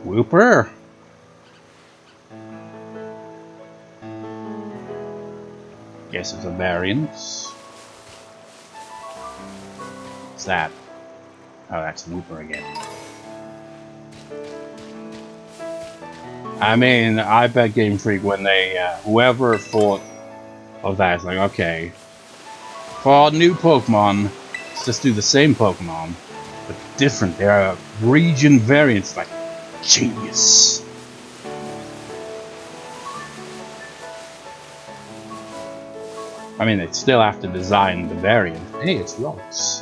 Wooper. Guess it's a variant. What's that? Oh, that's Wooper again. I mean, I bet Game Freak when they, whoever thought of that is like, okay, for our new Pokemon, let's just do the same Pokemon, but different. There are region variants, like, genius. I mean, they still have to design the variant. Hey, it's Rocks.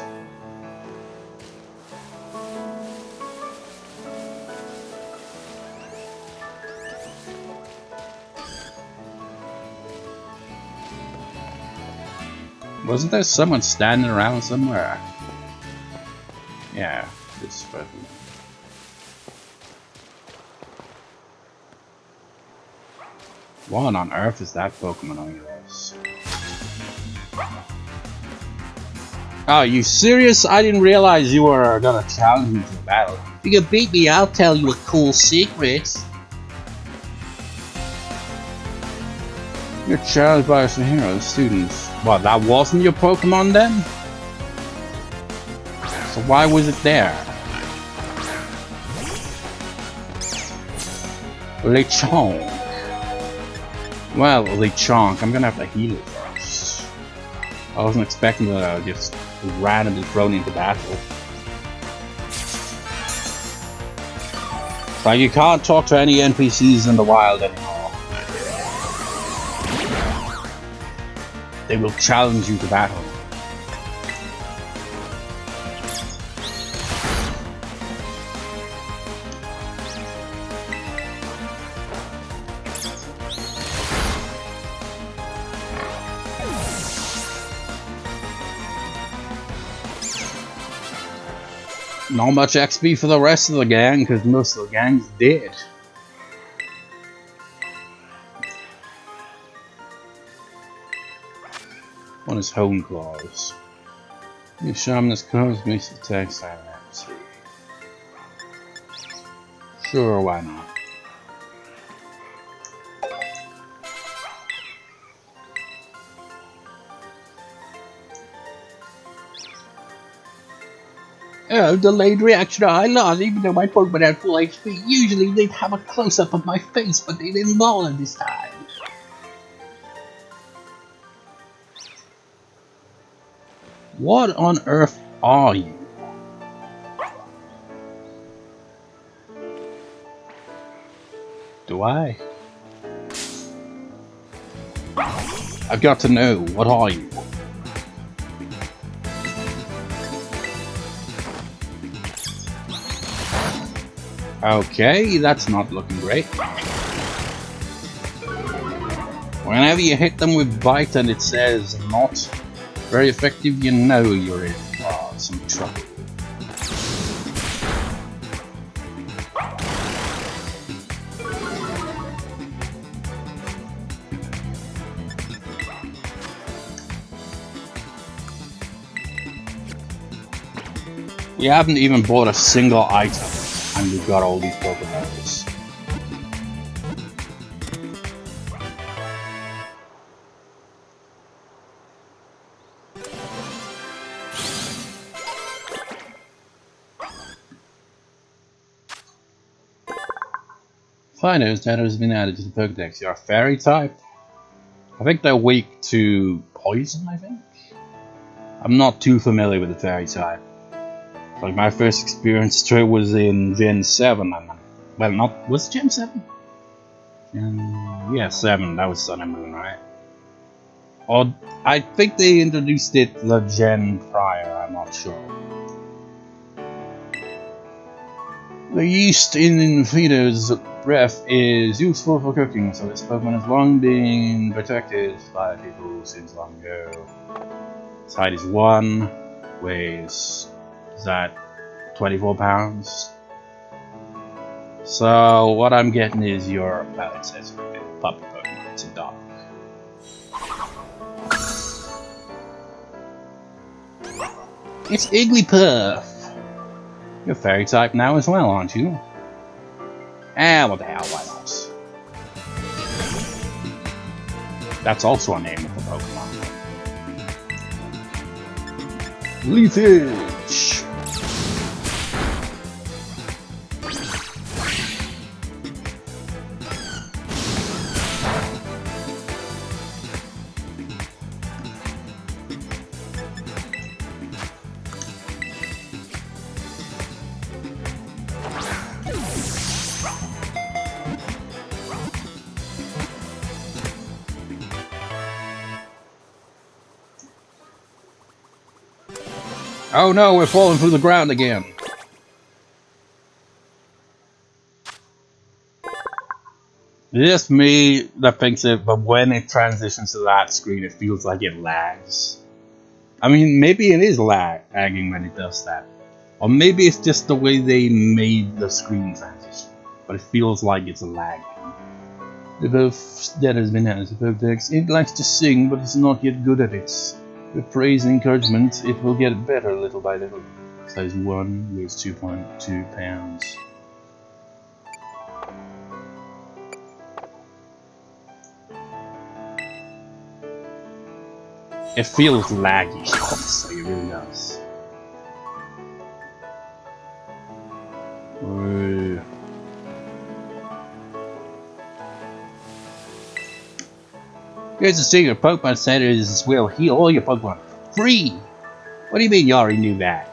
Wasn't there someone standing around somewhere? Yeah, this fucking. What on earth is that Pokemon on yours? Oh, you serious? I didn't realize you were gonna challenge me to a battle. If you can beat me, I'll tell you a cool secret. You're challenged by some heroes, students. What, that wasn't your Pokemon then? So why was it there? Lechonk. Well, Lechonk, I'm gonna have to heal it first. I wasn't expecting to just randomly thrown into battle. Like, you can't talk to any NPCs in the wild anymore. They will challenge you to battle. Not much XP for the rest of the gang, because most of the gang's dead. One is Hone Claws. Your Shaman's Claws makes the attack silent. Sure, why not? Oh, delayed reaction. I lost, even though my Pokemon had full HP. Usually they'd have a close-up of my face, but they didn't bother this time. What on earth are you? Do I? I've got to know, what are you? Okay, that's not looking great. Whenever you hit them with Bite and it says not very effective, you know you're in some trouble. You haven't even bought a single item, and you've got all these Pokeballs. Fidough that has been added to the Pokedex. You're a fairy type? I think they're weak to poison, I think? I'm not too familiar with the fairy type. Like, my first experience to it was in Gen 7, and well, not, was it Gen 7? Yeah, 7, that was Sun and Moon, right? Or, I think they introduced it the gen prior, I'm not sure. The yeast in Fidough's breath is useful for cooking, so this Pokemon has long been protected by people since long ago. Its height is 1, weighs, is that 24 pounds? So what I'm getting is your, well, it says puppy Pokemon, it's a dog. It's Igglybuff! You're fairy type now as well, aren't you? What the hell, why not? That's also a name of a Pokemon. Leafage! Oh no, we're falling through the ground again. It's just me that thinks it, but when it transitions to that screen, it feels like it lags. I mean, maybe it is lagging when it does that. Or maybe it's just the way they made the screen transition. But it feels like it's lagging. The buff that has been added to Pokedex, it likes to sing, but it's not yet good at it. With praise and encouragement, it will get better little by little. Size 1 weighs 2.2 pounds. It feels laggy, honestly, it really does. Here's the secret, Pokemon centers will heal all your Pokemon free! What do you mean you already knew that?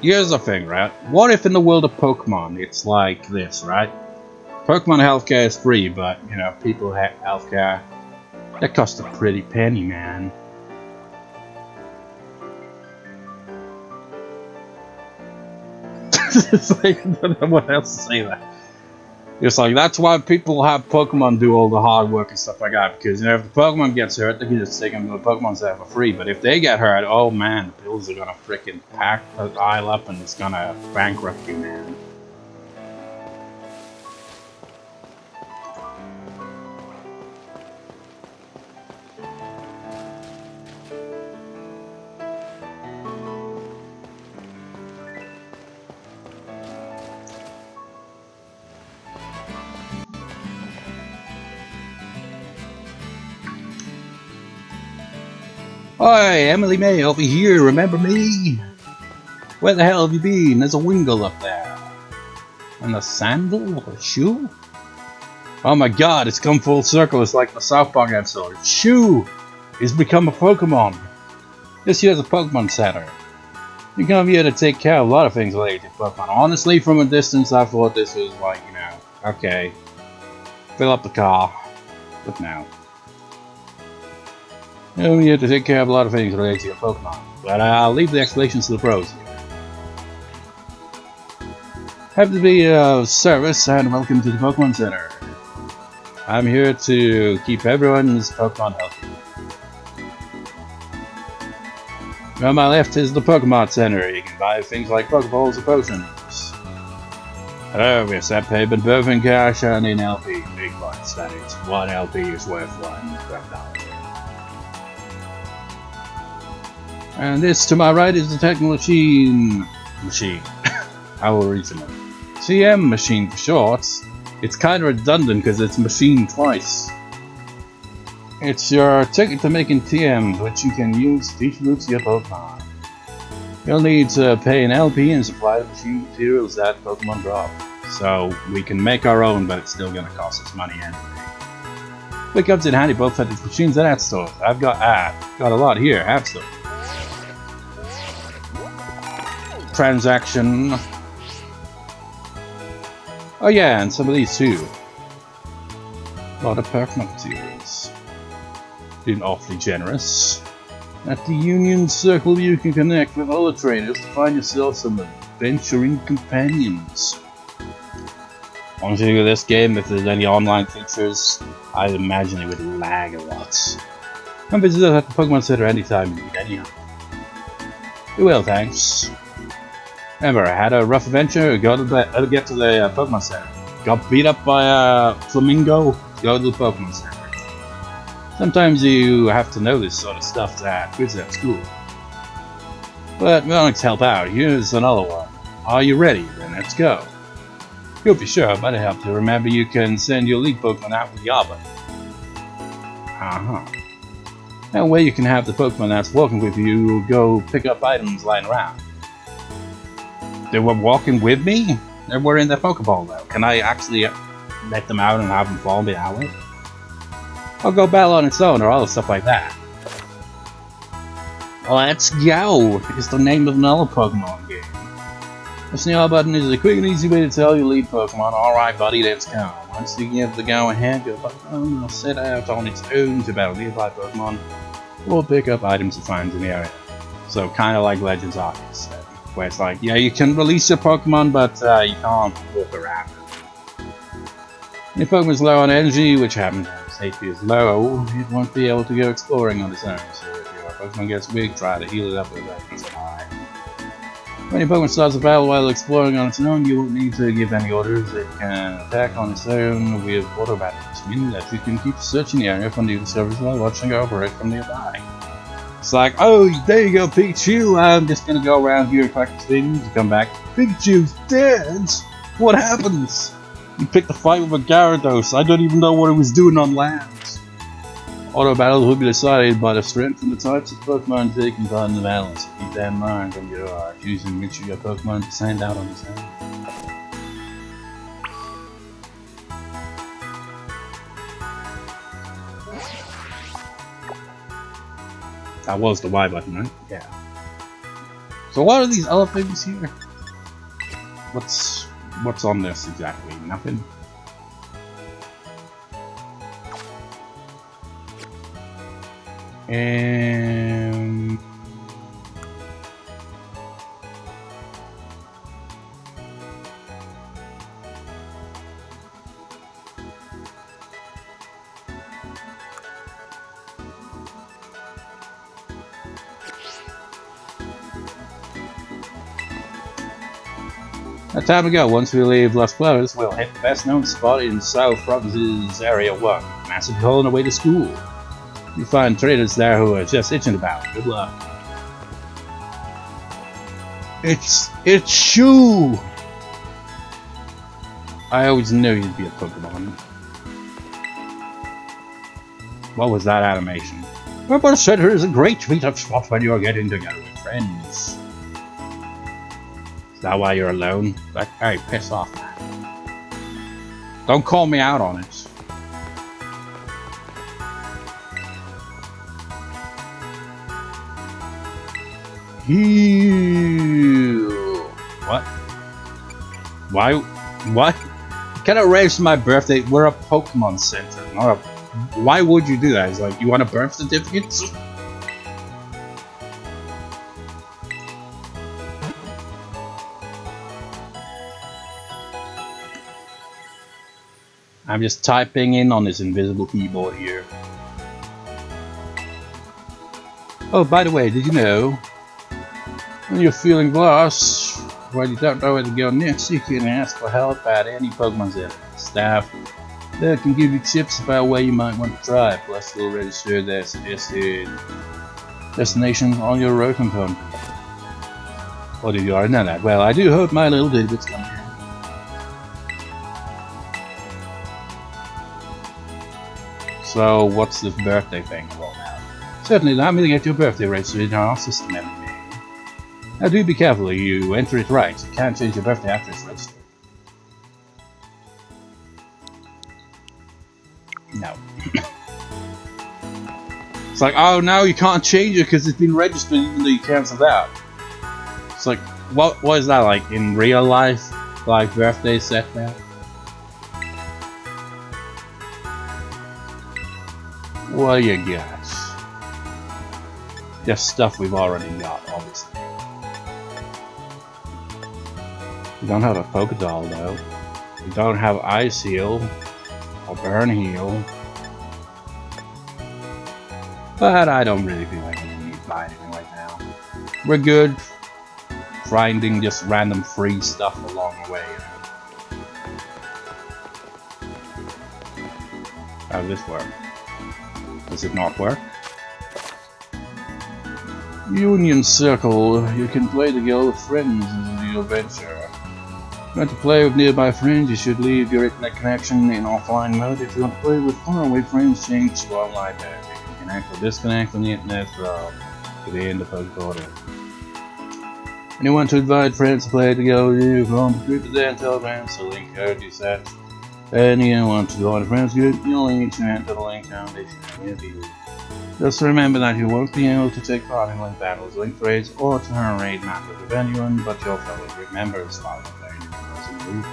Here's the thing, right? What if in the world of Pokemon it's like this, right? Pokemon healthcare is free, but, you know, people have healthcare. That costs a pretty penny, man. It's like, I don't know what else to say that. It's like, that's why people have Pokemon do all the hard work and stuff like that, because, you know, if the Pokemon gets hurt, they can just take them to the Pokemon Center for free, but if they get hurt, oh man, the bills are gonna freaking pile up and it's gonna bankrupt you, man. Oi, Emily May, over here, remember me? Where the hell have you been? There's a Wingull up there. And a sandal or a shoe? Oh my god, it's come full circle, it's like the South Park episode. Shoe is become a Pokemon. This here's a Pokemon Center. You come here to take care of a lot of things related to Pokemon. Honestly, from a distance, I thought this was like, you know, okay, fill up the car, but no. I'm here to take care of a lot of things related to your Pokemon, but I'll leave the explanations to the pros. Have to be of service and welcome to the Pokemon Center. I'm here to keep everyone's Pokemon healthy. On my left is the Pokemon Center. You can buy things like Pokeballs or potions. Hello, we accept payment both in cash and in LP. Big ones, that is. 1 LP is worth $1. And this to my right is the Techno Machine. I will read some of it. TM Machine for short. It's kind of redundant because it's machine twice. It's your ticket to making TMs, which you can use to teach routes to your Pokemon. You'll need to pay an LP and supply the machine materials that Pokemon drop. So we can make our own, but it's still going to cost us money anyway. It comes in handy both at these machines and at stores. I've got a lot here, app store. Transaction. Oh yeah, and some of these too. A lot of Pokemon materials. Been awfully generous. At the Union Circle you can connect with other trainers to find yourself some adventuring companions. Honestly, with this game, if there's any online features, I'd imagine it would lag a lot. Come visit us at the Pokemon Center anytime you need any help. You will, thanks. Remember, I had a rough adventure, get to the Pokemon Center. Got beat up by a flamingo, go to the Pokemon Center. Sometimes you have to know this sort of stuff to have kids at school. But we want to help out, here's another one. Are you ready? Then let's go. You'll be sure, but it helps to remember you can send your lead Pokemon out with the R button. That way you can have the Pokemon that's walking with you go pick up items lying around. They were walking with me? They were in the Pokeball though. Can I actually let them out and have them follow me that way? I'll go battle on its own or other stuff like that. Let's go! It's the name of another Pokemon game. Pressing the R button is a quick and easy way to tell your lead Pokemon, alright buddy, let's go. Once you give the go ahead, your Pokemon will set out on its own to battle nearby Pokemon or pick up items it finds in the area. So kinda like Legends Arceus, where it's like, yeah, you can release your Pokemon, but you can't walk around them. If your Pokemon is low on energy, which happens when its HP is low, it won't be able to go exploring on its own. So if your Pokemon gets weak, try to heal it up with items high. When your Pokemon starts a battle while exploring on its own, you won't need to give any orders. It can attack on its own with auto battles, meaning that you can keep searching the area for new discoveries while watching it operate from nearby. It's like, oh, there you go, Pikachu. I'm just gonna go around here and practice things and come back. Pikachu's dead! What happens? You picked a fight with a Gyarados. I don't even know what it was doing on land. Auto battles will be decided by the strength and the types of Pokemon taking part in the battles. Keep that in mind when you are choosing which of your Pokemon to send out on its own. That was the Y button, right? Yeah. So what are these other things here? What's on this exactly? Nothing? And time to go. Once we leave Los Platos, we'll hit the best known spot in South Province's Area 1. Massive hole on the way to school. You find traders there who are just itching about. Good luck. It's Shu! I always knew you'd be a Pokemon. What was that animation? Wooper Center is a great meetup spot when you're getting together with friends. Is that why you're alone? Like, hey, piss off, man. Don't call me out on it. What? Why? What? You cannot race my birthday. We're a Pokemon Center, not a. Why would you do that? It's like, you want a birth certificate? I'm just typing in on this invisible keyboard here. Oh, by the way, did you know? When you're feeling lost, when you don't know where to go next, you can ask for help at any Pokemon Center. Staff there can give you tips about where you might want to try, plus they'll register their suggested destinations on your road component. Or did you already know that? Well, I do hope my little tidbits come here. So, what's this birthday thing all about? Certainly, allow me to get your birthday registered in our system every day. Now do be careful, you enter it right. You can't change your birthday after it's registered. No. It's like, oh no, you can't change it because it's been registered even though you cancelled out. It's like, what is that like in real life? Like birthday setback? What do you got? Just stuff we've already got, obviously. We don't have a Pokédoll though. We don't have Ice Heal or Burn Heal. But I don't really feel like we need to buy anything right now. We're good grinding just random free stuff along the way. How does this work? Does it not work? Union Circle. You can play together with friends in the adventure. If you want to play with nearby friends, you should leave your internet connection in offline mode. If you want to play with faraway friends, change to online mode. You can connect or disconnect from the internet to the end of the recording. And you want to invite friends to play together with you from the group of their Telegram, so link already set. And you want to join a friends group, you only need to enter the link down the video. Just remember that you won't be able to take part in link battles, link raids, or turn raid matches with anyone but your fellow group members while you're playing in the group.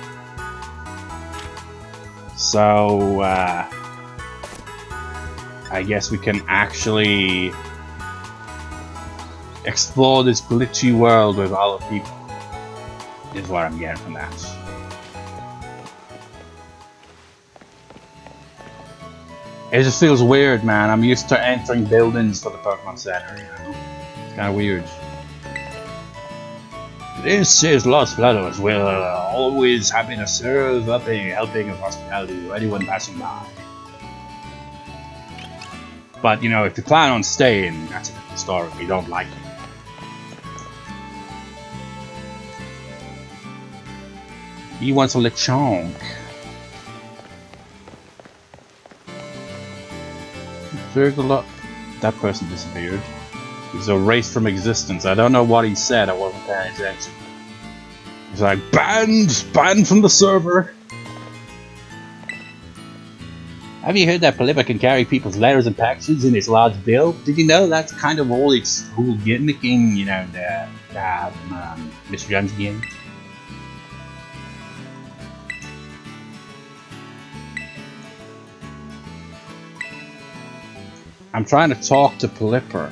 So, I guess we can actually explore this glitchy world with other people, is what I'm getting from that. It just feels weird, man. I'm used to entering buildings for the Pokemon Center, you know? It's kind of weird. This is Los Platos. We're always happy to serve, helping with hospitality to anyone passing by. But, you know, if you plan on staying, that's a different story. We don't like it. He wants a Lechonk. There's a lot. That person disappeared. He's erased from existence. I don't know what he said. I wasn't paying attention. He's like, banned from the server. Have you heard that Polypa can carry people's letters and packages in his large bill? Did you know that's kind of all its whole gimmicking, you know, Mr. Jones game? I'm trying to talk to Polypa.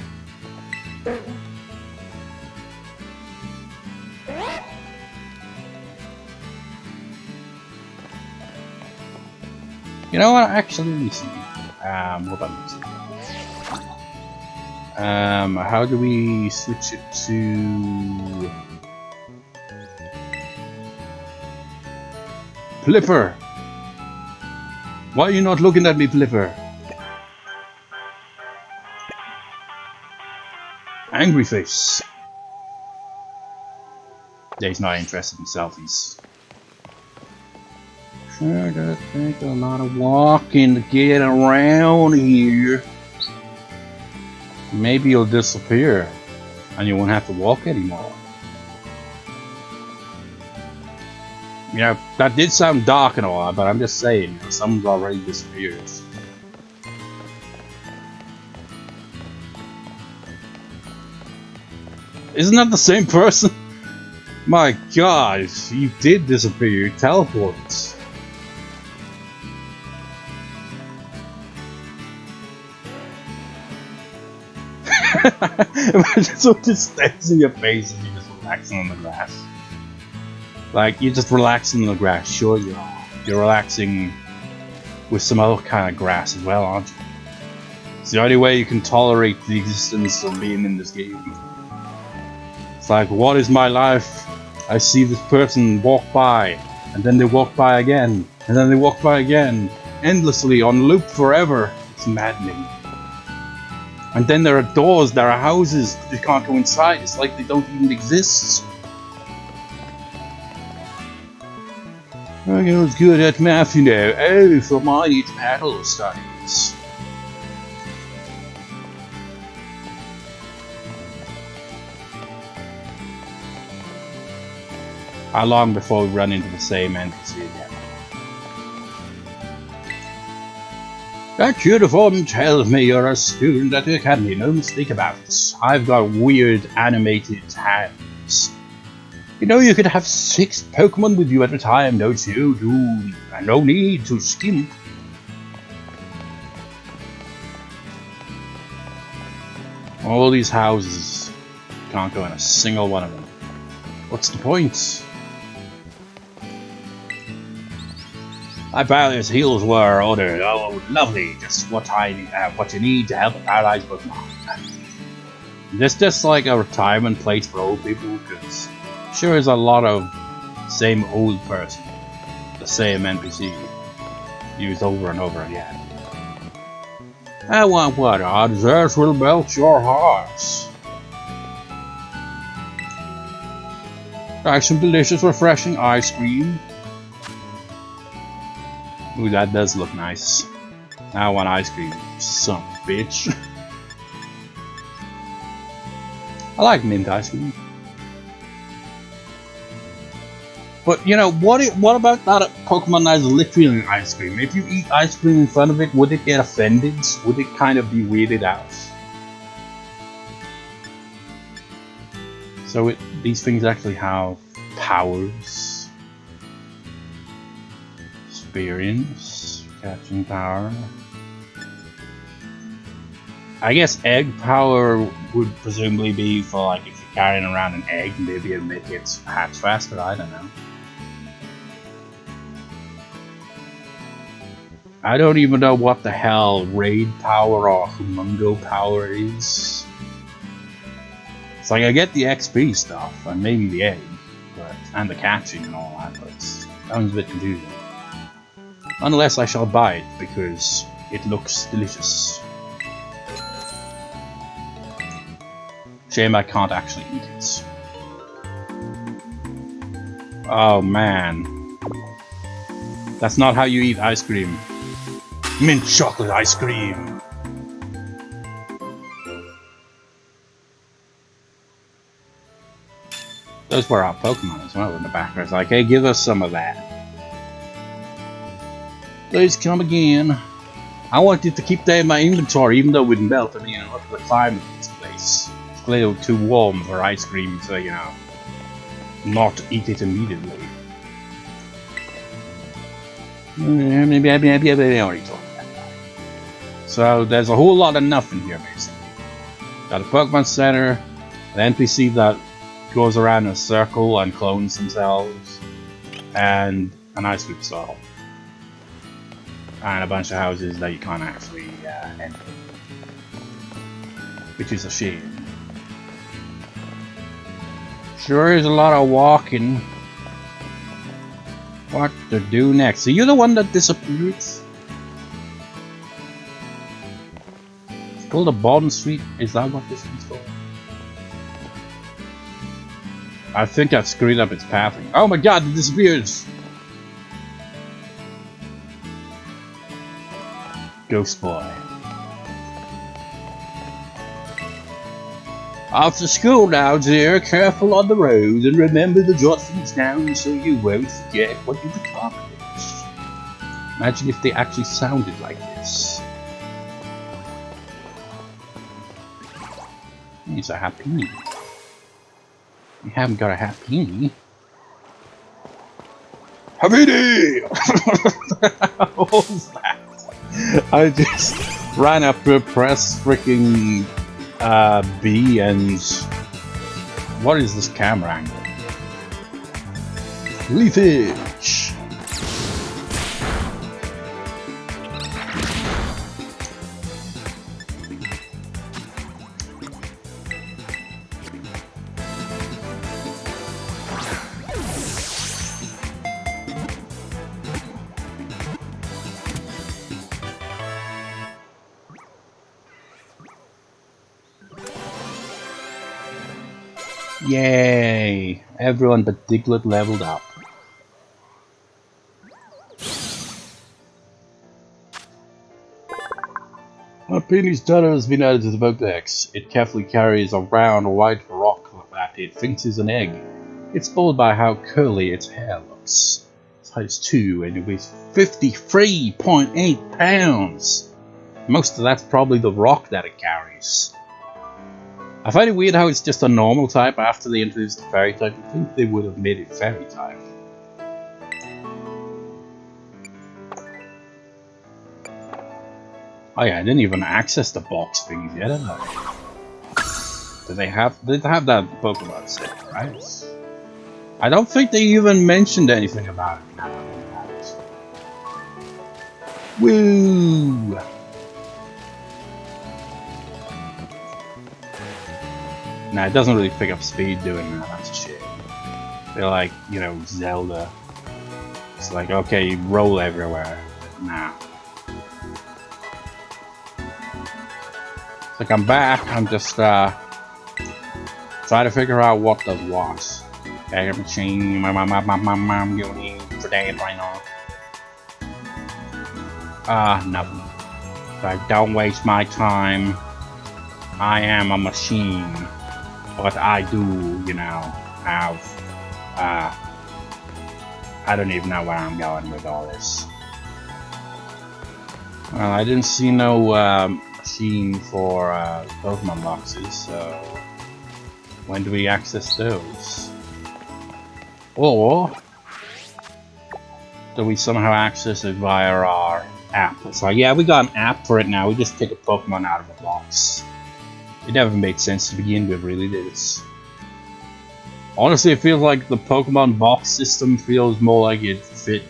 You know what? Actually, let me see. Hold on. How do we switch it to Polypa? Why are you not looking at me, Polypa? Angry face. Yeah, he's not interested in selfies. Sure does take a lot of walking to get around here. Maybe you'll disappear and you won't have to walk anymore. You know, that did sound dark and all, but I'm just saying, you know, someone's already disappeared. Isn't that the same person? My god, you did disappear, you teleported. Imagine someone just stares in your face and you're just relaxing on the grass. Like, you're just relaxing on the grass, sure you are. You're relaxing with some other kind of grass as well, aren't you? It's the only way you can tolerate the existence of being in this game. It's like, what is my life? I see this person walk by, and then they walk by again, and then they walk by again, endlessly, on loop forever. It's maddening. And then there are doors, there are houses, but you can't go inside. It's like they don't even exist. I was good at math, you know. Oh, for my paddle studies. How long before we run into the same NPC again? That uniform tells me you're a student at the academy, no mistake about it. I've got weird animated hands. You know you could have 6 Pokemon with you at a time, don't you? No need to skimp. All these houses, can't go in a single one of them. What's the point? My barriers heals were ordered. Oh, lovely! Just what you need to help a paralyzed Pokemon. This just like a retirement place for old people, because sure is a lot of same old person, the same NPC, used over and over again. I want water. Our desserts will melt your hearts. Try some delicious, refreshing ice cream. Ooh, that does look nice. Now I want ice cream, son of a bitch. I like mint ice cream. But you know, what about that Pokemon that is literally ice cream? If you eat ice cream in front of it, would it get offended? Would it kind of be weirded out? So these things actually have powers. Experience, catching power. I guess egg power would presumably be for like if you're carrying around an egg, maybe it'll make it hatch faster, I don't know. I don't even know what the hell raid power or humungo power is. It's like I get the XP stuff and maybe the egg, and the catching and all that, but it sounds a bit confusing. Unless I shall buy it because it looks delicious. Shame I can't actually eat it. Oh man. That's not how you eat ice cream. Mint chocolate ice cream. Those were our Pokemon as well in the back. I was like, hey, give us some of that. Please come again. I wanted to keep that in my inventory even though it would melt. I mean, look at the climate of this place. It's a little too warm for ice cream, so you know, not eat it immediately. Maybe I already talked about that. So there's a whole lot of nothing here, basically. Got a Pokemon Center, an NPC that goes around in a circle and clones themselves, and an ice cream stall. And a bunch of houses that you can't actually enter. Which is a shame. Sure is a lot of walking. What to do next? So you're the one that disappeared? It's called a Bond Street. Is that what this one's called? I think I screwed up its pathing. Oh my god, it disappeared! Ghost Boy. After school now, dear, careful on the road and remember to jot things down so you won't forget what you've accomplished. Imagine if they actually sounded like this. He's a happy. You haven't got a happy. Happy! What was that? I just ran up to press freaking B and what is this camera angle? Leafage! Yay! Everyone but Diglett leveled up. A Penny's daughter has been added to the Pokédex. It carefully carries a round white rock that it thinks is an egg. It's bold by how curly its hair looks. Size 2 and it weighs 53.8 pounds! Most of that's probably the rock that it carries. I find it weird how it's just a normal type after they introduced the fairy type. I think they would have made it fairy type. Oh yeah, I didn't even access the box things yet, did I? Did they have that Pokemon set, right? I don't think they even mentioned anything about it now. Woo! Nah, it doesn't really pick up speed doing that, that's a shame. They're like, you know, Zelda. It's like, okay, you roll everywhere. Nah. It's like I'm back, I'm just trying to figure out what does what. Dagger machine, I'm going for that right now. Nothing. But don't waste my time. I am a machine. But I do, you know, have, I don't even know where I'm going with all this. Well, I didn't see no, machine for, Pokemon boxes, so when do we access those? Or do we somehow access it via our app? It's like, yeah, we got an app for it now. We just take a Pokemon out of a box. It never made sense to begin with, really did it? Honestly, it feels like the Pokemon box system feels more like it fit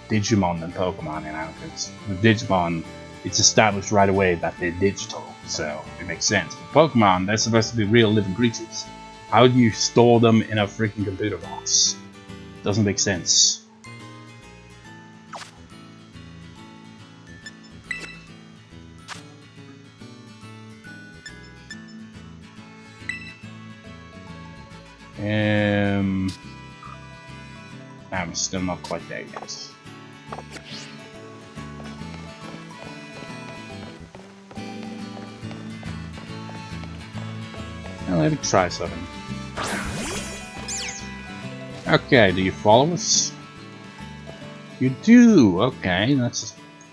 Digimon than Pokemon, you know, because with Digimon, it's established right away that they're digital, so it makes sense. But Pokemon, they're supposed to be real living creatures. How do you store them in a freaking computer box? Doesn't make sense. I'm still not quite there yet. Well, let me try something. Okay, do you follow us? You do. Okay,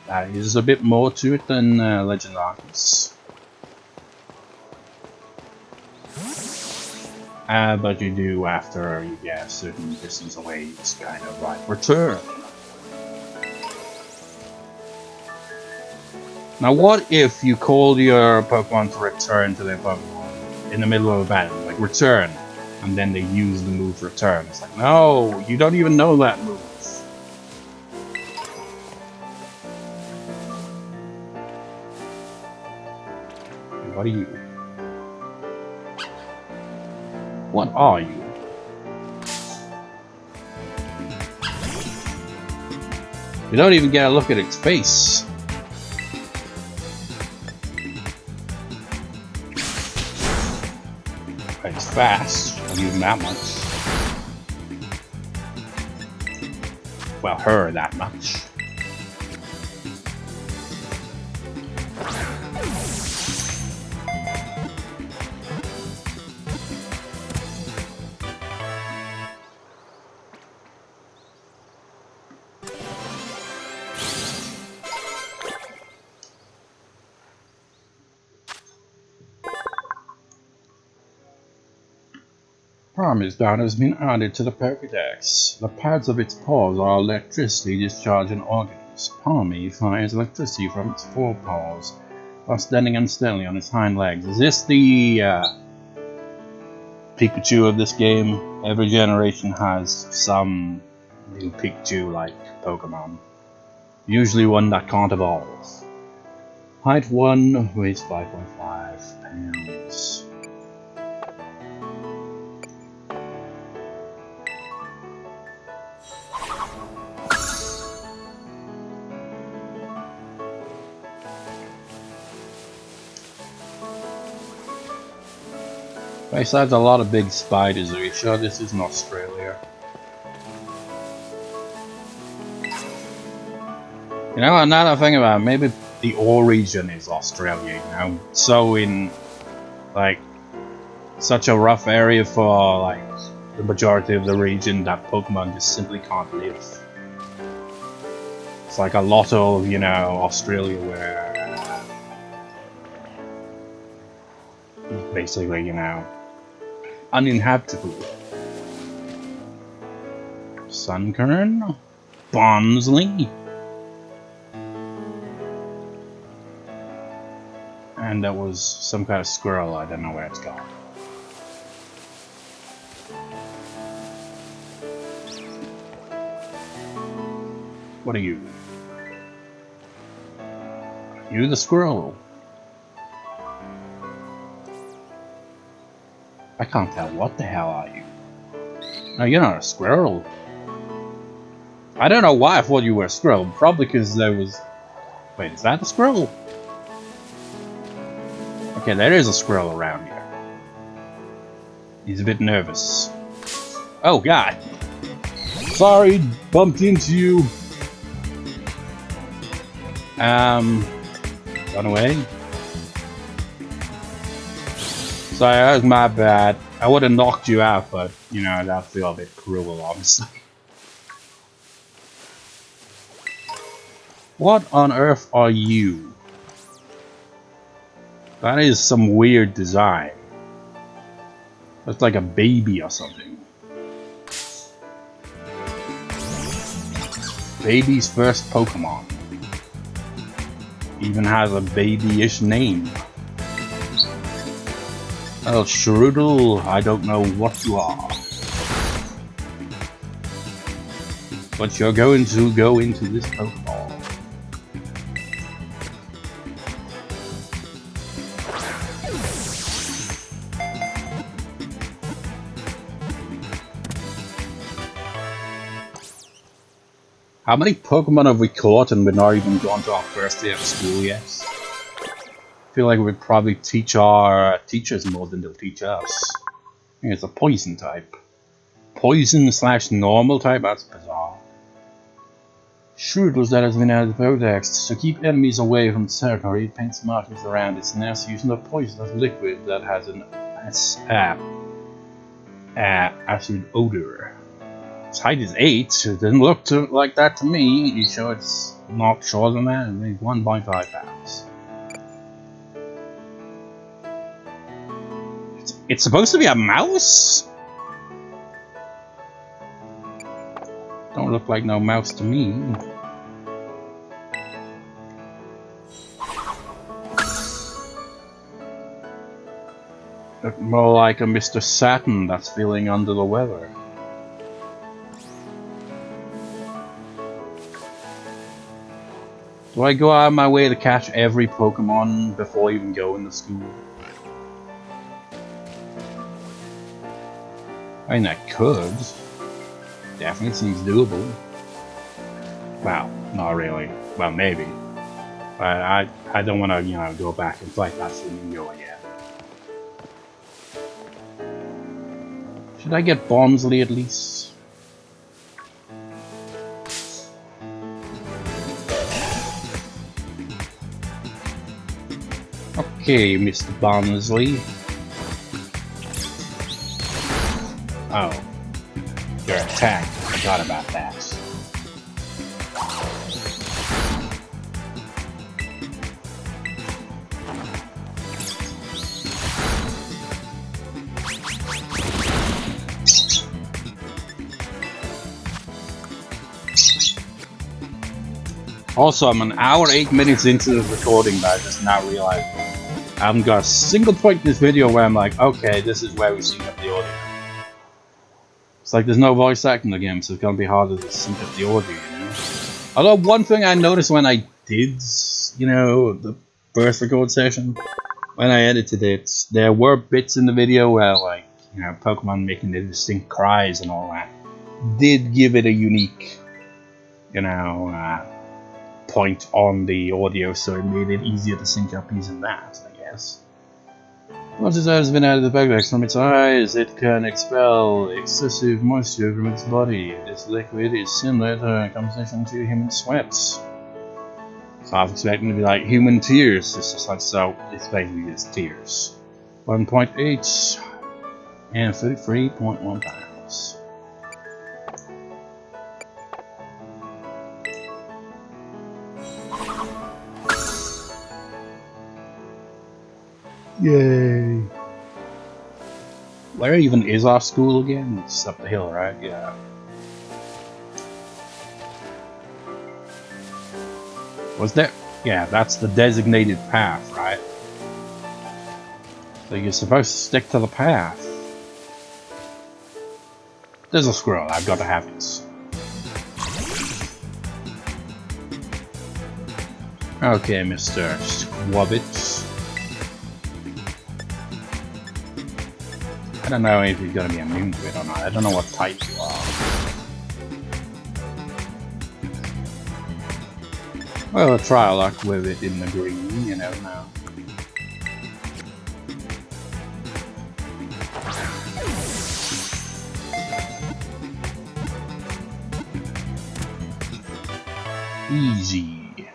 that is a bit more to it than Legend Arceus. But you do after you get a certain distance away, you just kind of like return. Now, what if you called your Pokemon to return to their Pokemon in the middle of a battle, like return, and then they use the move return? It's like, no, you don't even know that move. What are you? What are you? You don't even get a look at its face. It's fast, I'll give him that much. Well, her that much. Promise that has been added to the Pokédex. The pads of its paws are electricity discharging organs. Palmy fires electricity from its forepaws while standing unsteadily on its hind legs. Is this the Pikachu of this game? Every generation has some new Pikachu-like Pokemon. Usually one that can't evolve. Height 1, weighs 5.5 pounds. Besides a lot of big spiders, are you sure this isn't Australia? You know, another thing about it, maybe the origin is Australia, you know? So in, like, such a rough area for, like, the majority of the region that Pokemon just simply can't live. It's like a lot of, you know, Australia where, basically, you know, uninhabitable. Sunkern? Bonsley? And that was some kind of squirrel, I don't know where it's gone. What are you? You the squirrel? I can't tell. What the hell are you? No, you're not a squirrel. I don't know why I thought you were a squirrel. Probably because there was... Wait, is that a squirrel? Okay, there is a squirrel around here. He's a bit nervous. Oh god. Sorry, bumped into you. Run away. Sorry, that was my bad. I would have knocked you out, but you know, that'd feel a bit cruel, honestly. What on earth are you? That is some weird design. That's like a baby or something. Baby's first Pokemon. Even has a babyish name. Well, Strudel, I don't know what you are. But you're going to go into this Pokeball. How many Pokemon have we caught and we're not even gone to our first day of school yet? I feel like we'd probably teach our teachers more than they'll teach us. I think it's a poison type. Poison / normal type? That's bizarre. Strudel that has been added to the Podex. To keep enemies away from the territory, it paints markings around its nest using a poisonous liquid that has an acid odor. Its height is 8. It doesn't look like that to me. You sure it's not shorter than that? It weighs 1.5 pounds. It's supposed to be a mouse? Don't look like no mouse to me. Look more like a Mr. Saturn that's feeling under the weather. Do I go out of my way to catch every Pokemon before even going to school? I mean, I could. Definitely seems doable. Well, not really. Well, maybe. But I don't want to, you know, go back and fight that Flamingo again. Should I get Bonsley at least? Okay, Mr. Bonsley. Oh. Your attack. I forgot about that. Also, I'm an hour 8 minutes into the recording, but I just now realized I haven't got a single point in this video where I'm like, okay, this is where we sync up the audio. It's like there's no voice acting in the game, so it's gonna be harder to sync up the audio, you know? Although one thing I noticed when I did, you know, the first record session, when I edited it, there were bits in the video where, like, you know, Pokemon making the distinct cries and all that did give it a unique, you know, point on the audio, so it made it easier to sync up using that, I guess. Once it has been added to the Pokedex from its eyes, it can expel excessive moisture from its body. This liquid is similar to composition to human sweat. So I was expecting it to be like human tears. It's just like, so it's basically just tears. 1.8 and 33.1 pounds. Yay! Where even is our school again? It's up the hill, right? Yeah. Was there? Yeah, that's the designated path, right? So you're supposed to stick to the path. There's a squirrel, I've got to have it. Okay, Mr. Squabbit. I don't know if he's going to be immune to it or not. I don't know what type you are. Well, we'll try our luck with it in the green, you never know. Easy.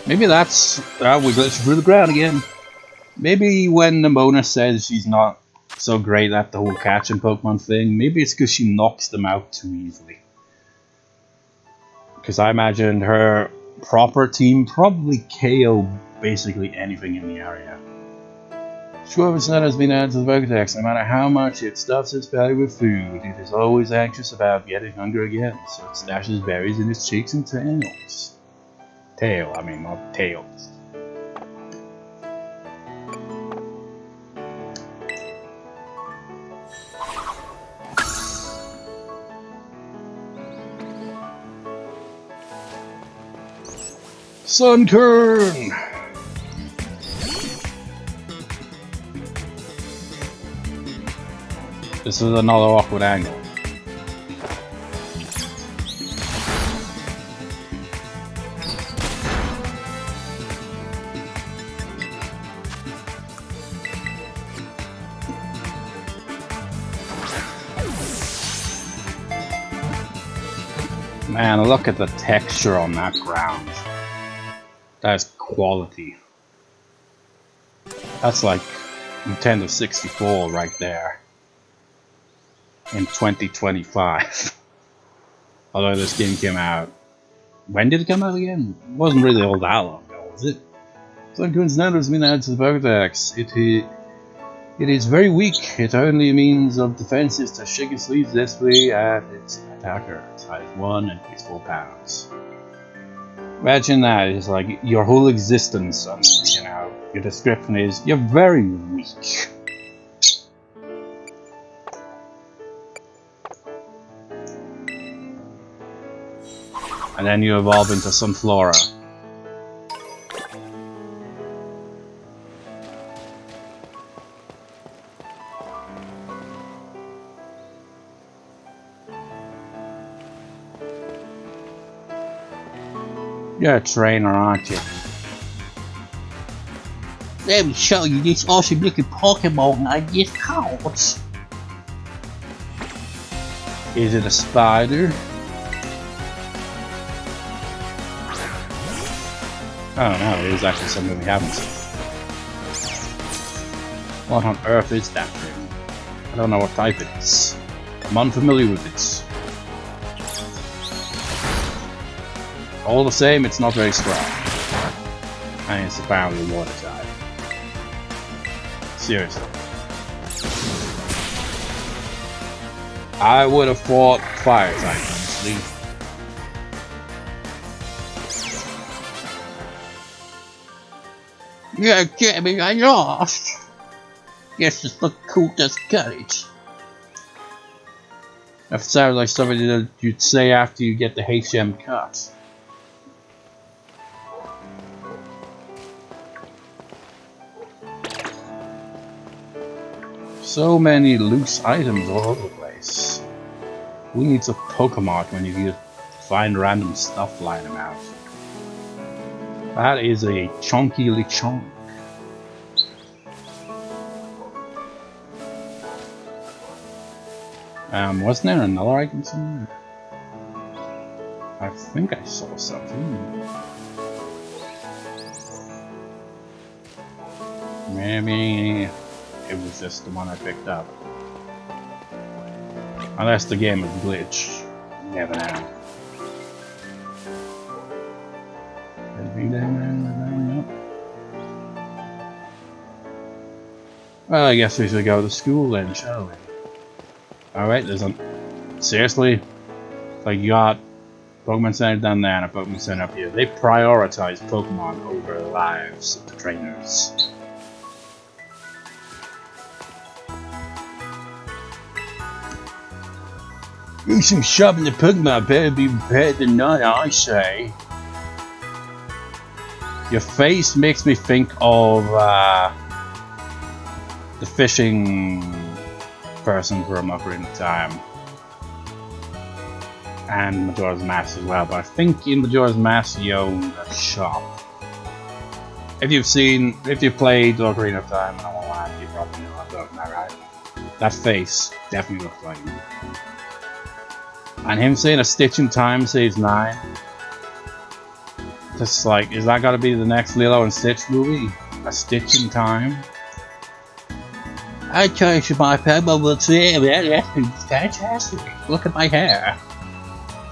Maybe that's... we glitched through the ground again. Maybe when Nemona says she's not so great at the whole catching Pokemon thing, maybe it's because she knocks them out too easily. Because I imagined her proper team probably KO basically anything in the area. Schwarzenegger has been added to the Pokedex. No matter how much it stuffs its belly with food, it is always anxious about getting hungry again, so it stashes berries in its cheeks and tails. I mean, not tails. Sunkern! This is another awkward angle. Man, look at the texture on that ground. That's quality. That's like Nintendo 64 right there. In 2025. Although this game came out... When did it come out again? It wasn't really all that long ago, was it? Sunkern's now has been added to the Pokedex. It is very weak. It only means of defenses to shake its leaves this way at its attacker. Size 1 and weighs 4 pounds. Imagine that, it's like your whole existence, you know, your description is, you're very weak. And then you evolve into some flora. You're a trainer, aren't you? Let me show you this awesome looking Pokemon I just caught. Is it a spider? Oh no, it is actually something we haven't seen. What on earth is that thing? I don't know what type it is. I'm unfamiliar with it. All the same, it's not very strong. And it's apparently water type. Seriously. I would have thought fire type, honestly. Yeah, Jimmy, I lost. Guess it's the coolest courage. That sounds like something that you'd say after you get the HM cut. So many loose items all over the place. Who needs a Pokemon when you can find random stuff lying about? That is a chunky Lechonk. Wasn't there another item somewhere? I think I saw something. Maybe it was just the one I picked up. Unless the game is glitched. Never know. Well, I guess we should go to school then, shall we? Alright, there's a... Seriously? Like, you got Pokemon Center down there and a Pokemon Center up here. They prioritize Pokemon over the lives of the trainers. You some shoving the Pokemon better be prepared than not, I say. Your face makes me think of the fishing person from Ocarina of Time. And Majora's Mask as well, but I think in Majora's Mask you own a shop. If you've played Ocarina of Time, and I won't lie, you probably know I've done that, right? That face definitely looks like you. And him saying a stitch in time saves 9. Just like, is that gotta be the next Lilo and Stitch movie? A stitch in time? I changed my Pebble tree. It's fantastic. Look at my hair.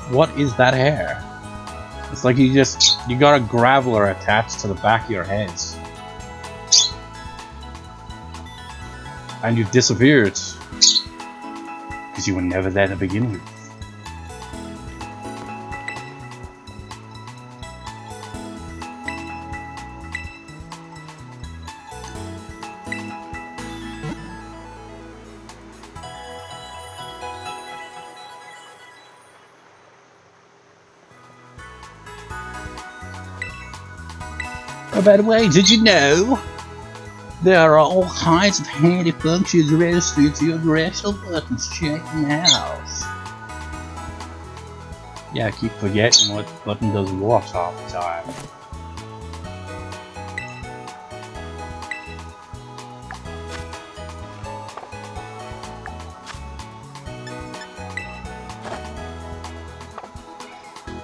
What is that hair? It's like you got a graveler attached to the back of your heads. And you've disappeared. Because you were never there to begin with. Oh, by the way, did you know there are all kinds of handy functions registered to your directional buttons? Check them out. Yeah, I keep forgetting what button does what all the time.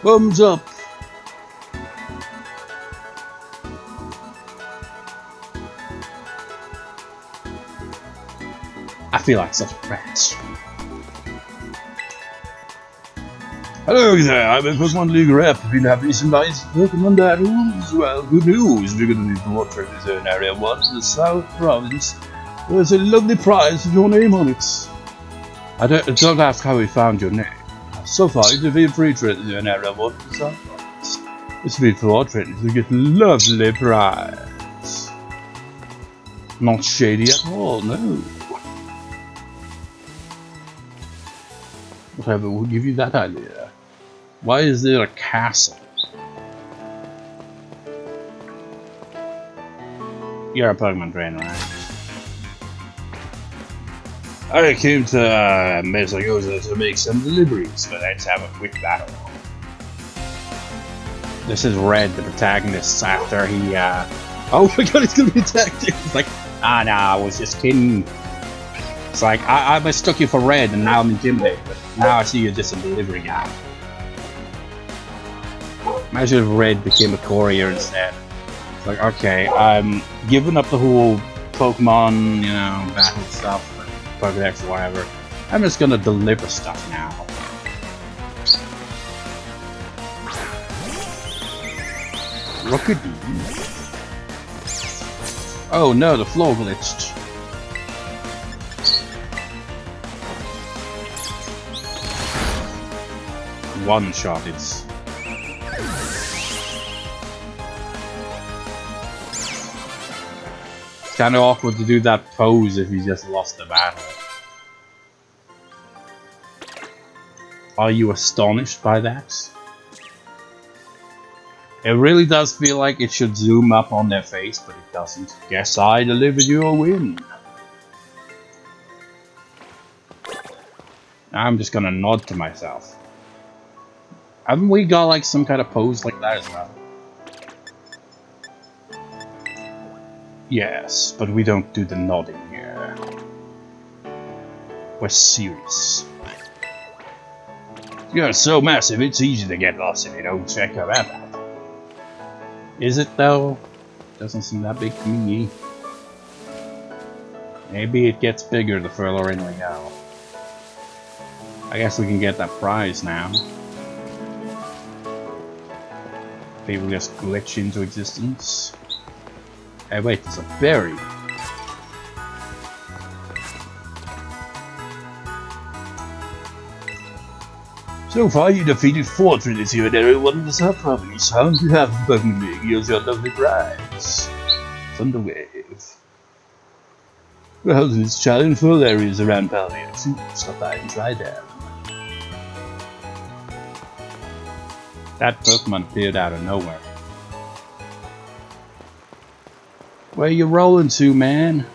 Thumbs up. I feel like such a brat. Hello there, I'm a Pokemon League rep. If you have recent nice Pokemon that rules, well, good news. We're going to be portraying this in Area 1 in the South Province. There's a lovely prize with your name on it. Don't ask how we found your name. So far, you've been free trade in Area 1 in the South Province. It's been portrayed to get a lovely prize. Not shady at all, no. Whatever will give you that idea. Why is there a castle? You're a Pokemon trainer, right? I came to Mesogoza to make some deliveries, but let's have a quick battle. This is Red, the protagonist, after he oh my god, he's gonna be attacked! It's like, nah, I was just kidding. It's like, I mistook you for Red and now I'm intimidated, but now I see you're just a delivery guy. Imagine if Red became a courier instead. It's like, okay, I'm giving up the whole Pokemon, you know, battle stuff, Pokedex or whatever. I'm just gonna deliver stuff now. Rockety. Oh no, the floor glitched. One shot, it's kind of awkward to do that pose if you just lost the battle. Are you astonished by that? It really does feel like it should zoom up on their face, but it doesn't. Guess I delivered you a win. I'm just gonna nod to myself. Haven't we got like some kind of pose like that as well? Yes, but we don't do the nodding here. We're serious. You're so massive, it's easy to get lost if you don't check your map out. Is it though? Doesn't seem that big to me. Maybe it gets bigger the further in we go. I guess we can get that prize now. People just glitch into existence. Hey wait, there's a berry. So far you defeated 4 trainers here in Area 1 in the South Province. How do you have Pokemon League? Here's your lovely prize. Thunderwave. Well, this challenge for all areas around Paleo. Stop by and try them. That Pokemon appeared out of nowhere. Where you rolling to, man?